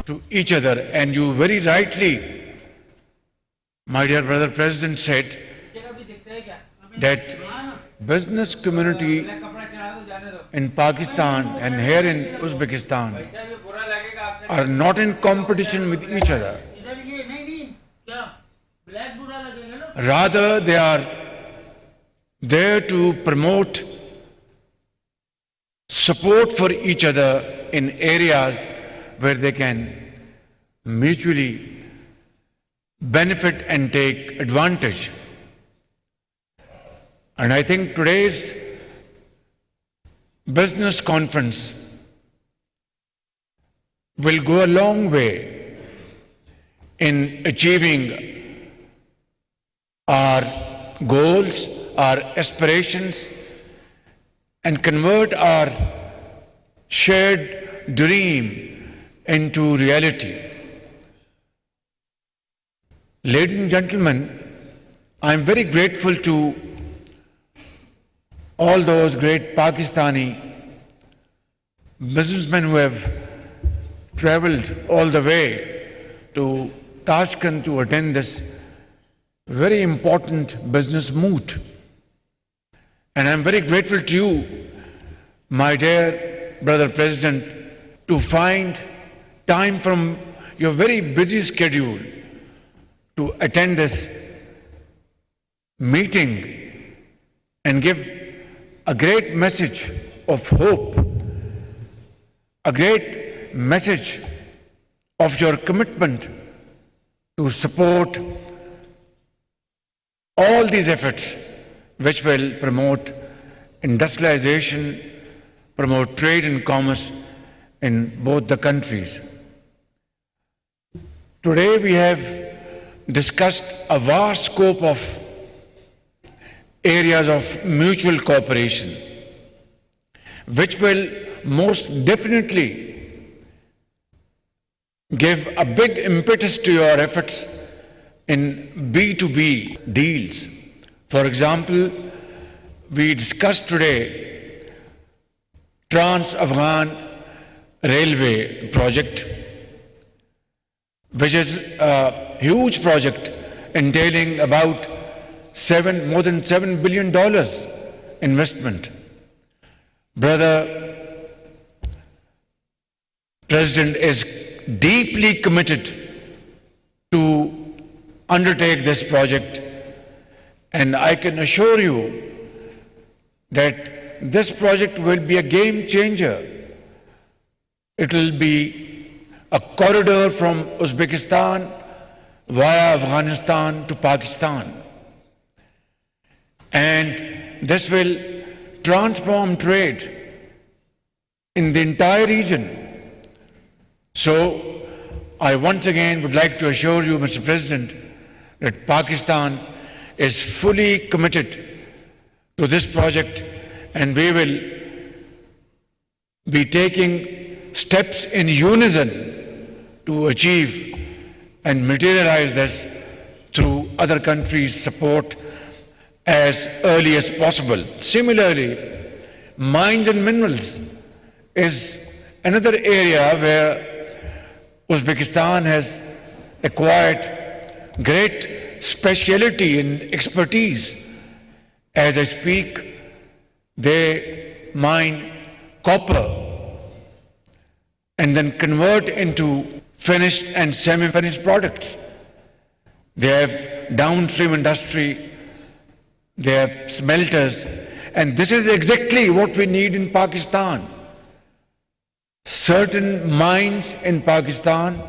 to each other. And you very rightly, my dear brother President, said that business community in Pakistan and here in Uzbekistan are not in competition with each other. Rather, they are there to promote support for each other in areas where they can mutually benefit and take advantage. And I think today's business conference will go a long way in achieving our goals, our aspirations, and convert our shared dream into reality. Ladies and gentlemen, I am very grateful to all those great Pakistani businessmen who have traveled all the way to Tashkent to attend this very important business moot. And I'm very grateful to you, my dear brother President, to find time from your very busy schedule to attend this meeting and give a great message of hope, a great message of your commitment to support all these efforts which will promote industrialization, promote trade and commerce in both the countries. Today we have discussed a vast scope of areas of mutual cooperation, which will most definitely give a big impetus to your efforts in B2B deals. For example, we discussed today Trans-Afghan Railway project, which is a huge project entailing about more than $7 billion investment. Brother President is deeply committed to undertake this project, and I can assure you that this project will be a game changer. It will be a corridor from Uzbekistan via Afghanistan to Pakistan. And this will transform trade in the entire region. So I once again would like to assure you, Mr. President, that Pakistan is fully committed to this project, and we will be taking steps in unison to achieve and materialize this through other countries' support as early as possible. Similarly, mines and minerals is another area where Uzbekistan has acquired great speciality and expertise. As I speak, they mine copper and then convert into finished and semi-finished products. They have downstream industry, they have smelters, and this is exactly what we need in Pakistan. Certain mines in Pakistan,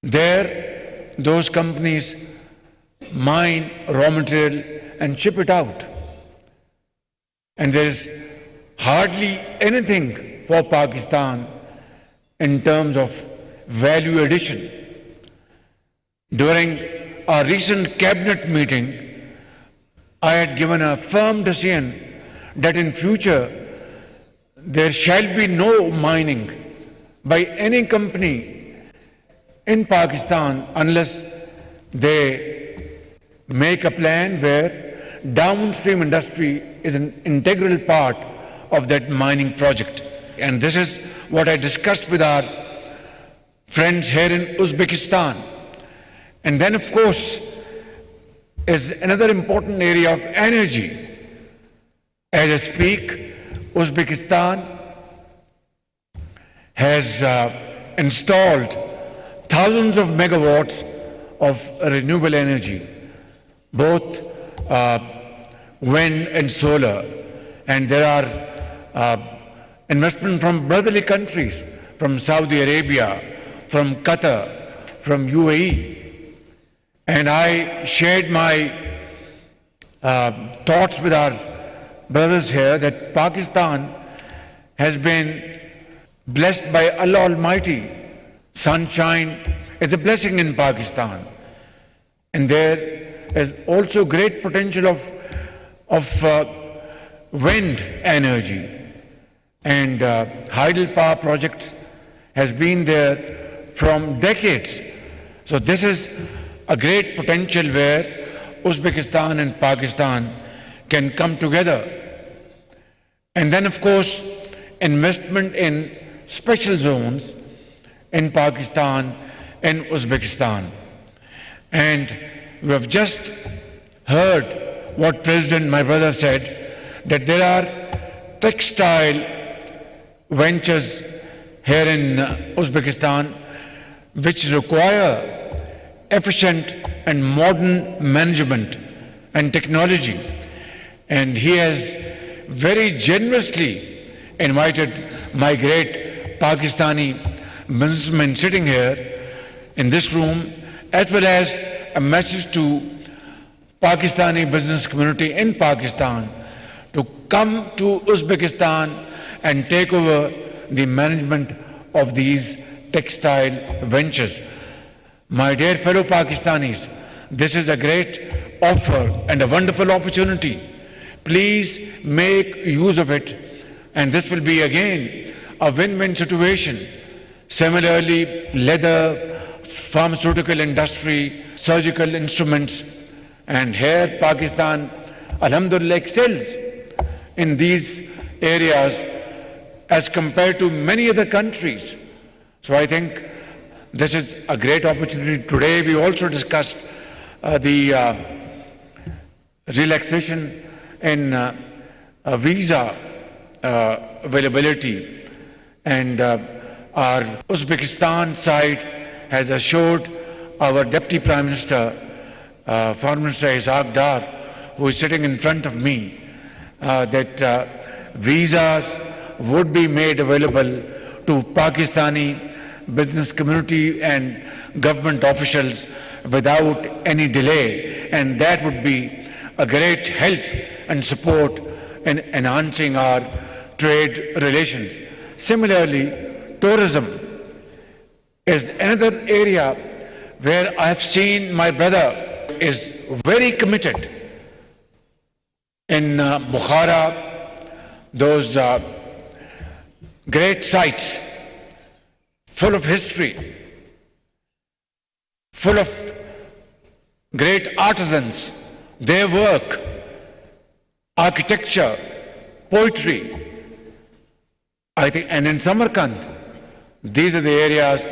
there those companies mine raw material and ship it out. And there is hardly anything for Pakistan in terms of value addition. During our recent cabinet meeting, I had given a firm decision that in future there shall be no mining by any company in Pakistan unless they make a plan where downstream industry is an integral part of that mining project. And this is what I discussed with our friends here in Uzbekistan. And then, of course, is another important area of energy. As I speak, Uzbekistan has installed thousands of megawatts of renewable energy, both wind and solar. And there are investment from brotherly countries, from Saudi Arabia, from Qatar, from UAE. And I shared my thoughts with our brothers here that Pakistan has been blessed by Allah Almighty. Sunshine is a blessing in Pakistan. And there is also great potential of wind energy. And hydropower projects has been there from decades. So this is a great potential where Uzbekistan and Pakistan can come together. And then, of course, investment in special zones in Pakistan and Uzbekistan. And we have just heard what President, my brother, said, that there are textile ventures here in Uzbekistan which require efficient and modern management and technology. And he has very generously invited my great Pakistani businessmen sitting here in this room, as well as a message to Pakistani business community in Pakistan to come to Uzbekistan and take over the management of these textile ventures. My dear fellow Pakistanis, this is a great offer and a wonderful opportunity. Please make use of it, and this will be again a win-win situation. Similarly, leather, pharmaceutical industry, surgical instruments, and here Pakistan, alhamdulillah, excels in these areas as compared to many other countries. So I think this is a great opportunity. Today we also discussed the relaxation in visa availability, and our Uzbekistan side has assured our Deputy Prime Minister, Foreign Minister Ishaq Dar, who is sitting in front of me, that visas would be made available to Pakistani business community and government officials without any delay, and that would be a great help and support in enhancing our trade relations. Similarly, tourism is another area where I have seen my brother is very committed. In Bukhara, those great sites full of history, full of great artisans, their work, architecture, poetry. I think, and in Samarkand, these are the areas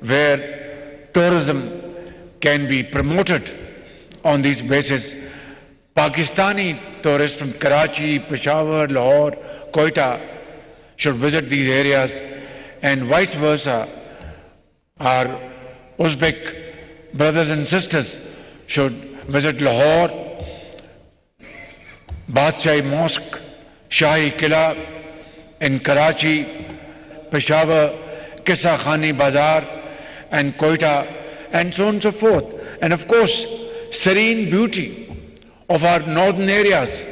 where tourism can be promoted on these bases. Pakistani tourists from Karachi, Peshawar, Lahore, Quetta should visit these areas, and vice versa. Our Uzbek brothers and sisters should visit Lahore, Badshah Mosque, Shahi Qila in Karachi, Peshawar, Qissa Khani Bazaar, and Quetta, and so on and so forth. And of course, serene beauty of our northern areas,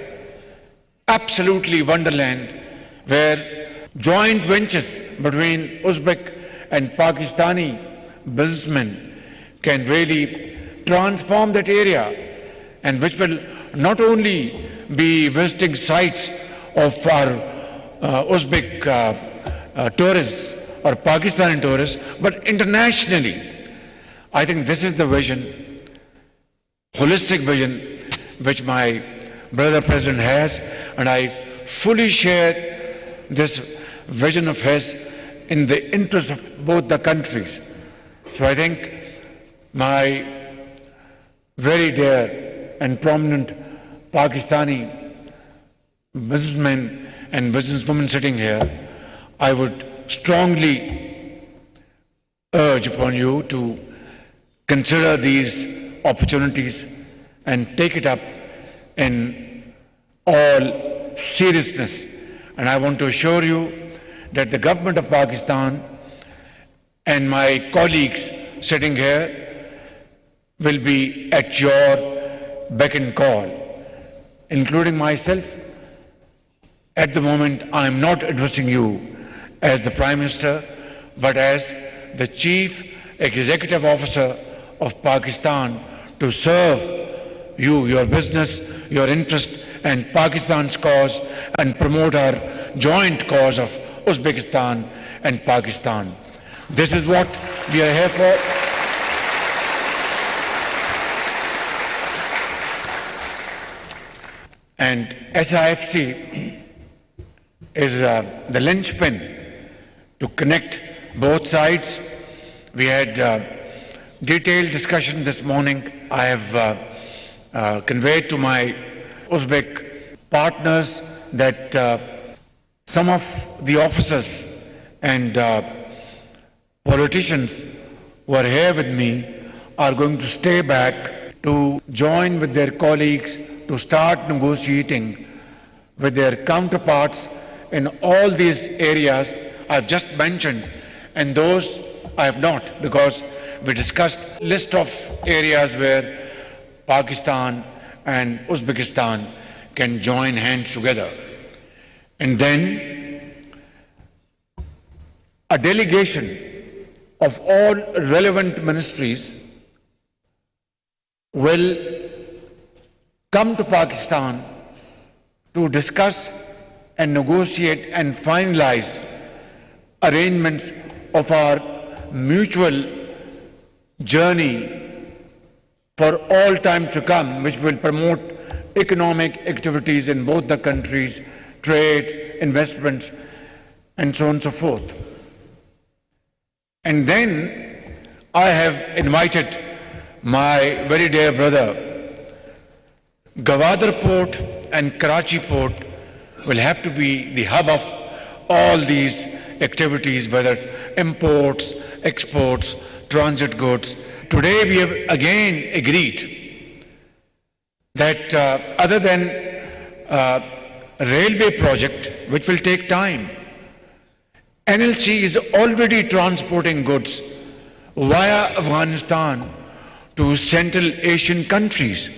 absolutely wonderland, where joint ventures between Uzbek and Pakistani businessmen can really transform that area, and which will not only be visiting sites of our Uzbek tourists or Pakistani tourists, but internationally. I think this is the vision, holistic vision, which my brother President has, and I fully share this vision of his in the interest of both the countries. So I think my very dear and prominent Pakistani businessmen and businesswomen sitting here, I would strongly urge upon you to consider these opportunities and take it up in all seriousness. And I want to assure you that the government of Pakistan and my colleagues sitting here will be at your beck and call, including myself. At the moment, I am not addressing you as the Prime Minister, but as the Chief Executive Officer of Pakistan to serve you, your business, your interest, and Pakistan's cause, and promote our joint cause of Uzbekistan and Pakistan. This is what we are here for. And SIFC is the linchpin to connect both sides. We had detailed discussion this morning. I have conveyed to my Uzbek partners that some of the officers and politicians who are here with me are going to stay back to join with their colleagues to start negotiating with their counterparts in all these areas I've just mentioned, and those I have not, because we discussed a list of areas where Pakistan and Uzbekistan can join hands together. And then a delegation of all relevant ministries will come to Pakistan to discuss and negotiate and finalize arrangements of our mutual journey for all time to come, which will promote economic activities in both the countries, trade, investments, and so on and so forth. And then I have invited my very dear brother. Gwadar Port and Karachi Port will have to be the hub of all these activities, whether imports, exports, transit goods. Today we have again agreed that other than a railway project, which will take time, NLC is already transporting goods via Afghanistan to Central Asian countries.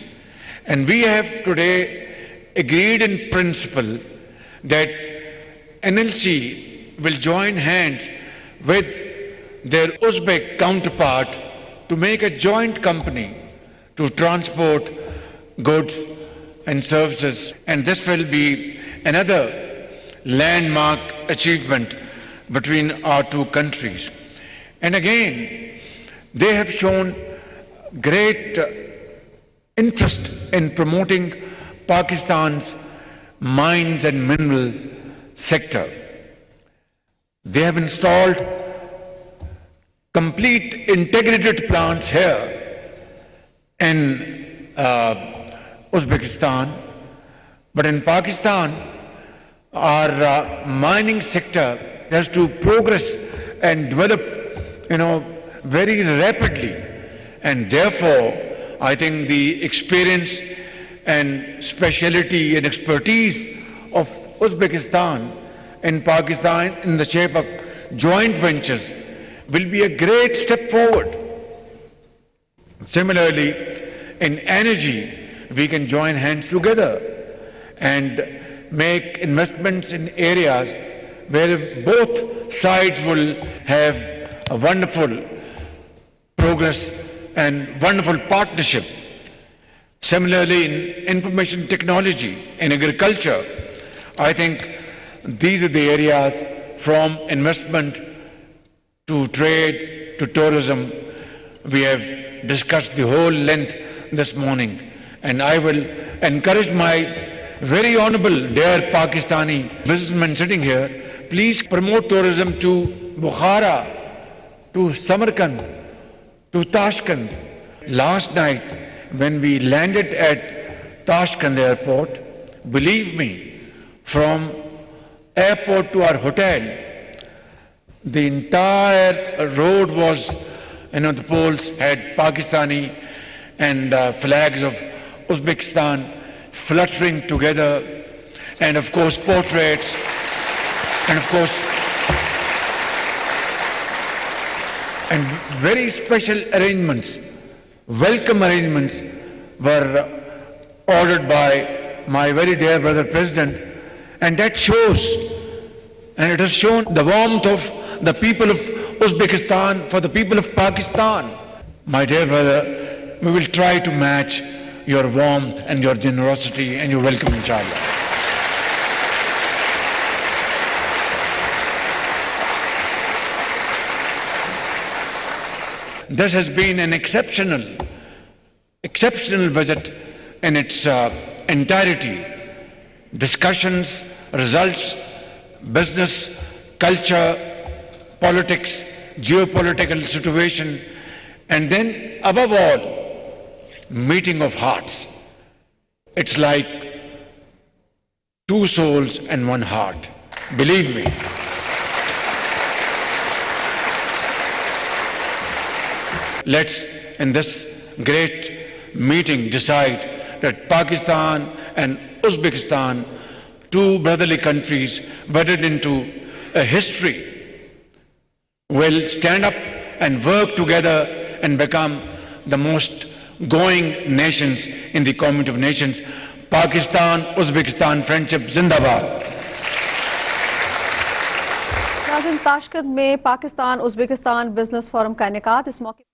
And we have today agreed in principle that NLC will join hands with their Uzbek counterpart to make a joint company to transport goods and services. And this will be another landmark achievement between our two countries. And again, they have shown great interest in promoting Pakistan's mines and mineral sector. They have installed complete integrated plants here in Uzbekistan, but in Pakistan, our mining sector has to progress and develop, very rapidly, and therefore, I think the experience and speciality and expertise of Uzbekistan and Pakistan in the shape of joint ventures will be a great step forward. Similarly, in energy, we can join hands together and make investments in areas where both sides will have a wonderful progress and wonderful partnership. Similarly, in information technology, in agriculture, I think these are the areas from investment to trade to tourism. We have discussed the whole length this morning, and I will encourage my very honorable, dear Pakistani businessmen sitting here, please promote tourism to Bukhara, to Samarkand, to Tashkent. Last night, when we landed at Tashkent airport, believe me, from airport to our hotel, the entire road was, the poles had Pakistani and flags of Uzbekistan fluttering together, and of course portraits, and of course, and very special arrangements, welcome arrangements were ordered by my very dear brother President, and that shows, and it has shown the warmth of the people of Uzbekistan for the people of Pakistan. My dear brother, we will try to match your warmth and your generosity and your welcome, inshallah. This has been an exceptional visit in its entirety. Discussions, results, business, culture, politics, geopolitical situation, and then above all, meeting of hearts. It's like two souls and one heart. Believe me. Let's, in this great meeting, decide that Pakistan and Uzbekistan, two brotherly countries wedded into a history, will stand up and work together and become the most going nations in the Community of Nations. Pakistan, Uzbekistan friendship Zindabad. नाज़रीन, Tashkent में Pakistan Uzbekistan business forum का इनेकाद इस मौके